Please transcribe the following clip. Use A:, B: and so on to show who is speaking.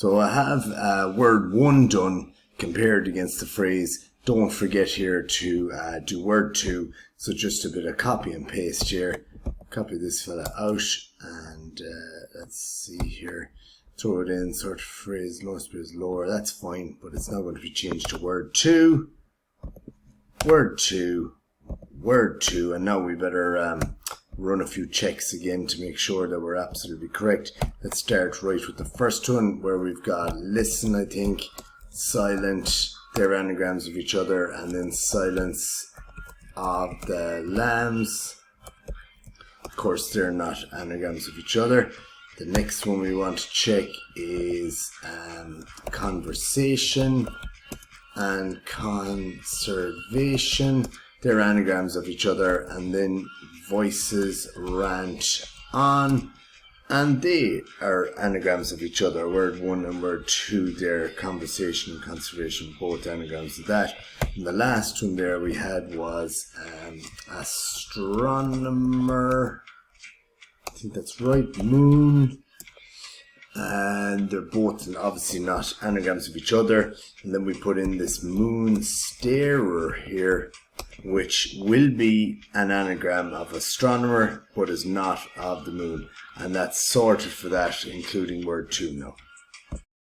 A: So I have word 1 done compared against the phrase. Don't forget here to do word 2. So just a bit of copy and paste here. Copy this fella out and let's see here. Throw it in, sort of phrase, lowest bit is lower. That's fine, but it's not going to be changed to word 2. Word 2. Word 2. And now we better run a few checks again to make sure that we're absolutely correct. Let's start right with the first one where we've got listen, I think, silent, they're anagrams of each other, and then silence of the lambs. Of course, they're not anagrams of each other. The next one we want to check is conversation and conservation. They're anagrams of each other, and then voices rant on, and they are anagrams of each other. Word 1 and word 2, they're conversation and conservation, both anagrams of that. And the last one there we had was astronomer. I think that's right, moon. And they're both obviously not anagrams of each other. And then we put in this moon starer here, which will be an anagram of astronomer, but is not of the moon. And that's sorted for that, including word 2 now.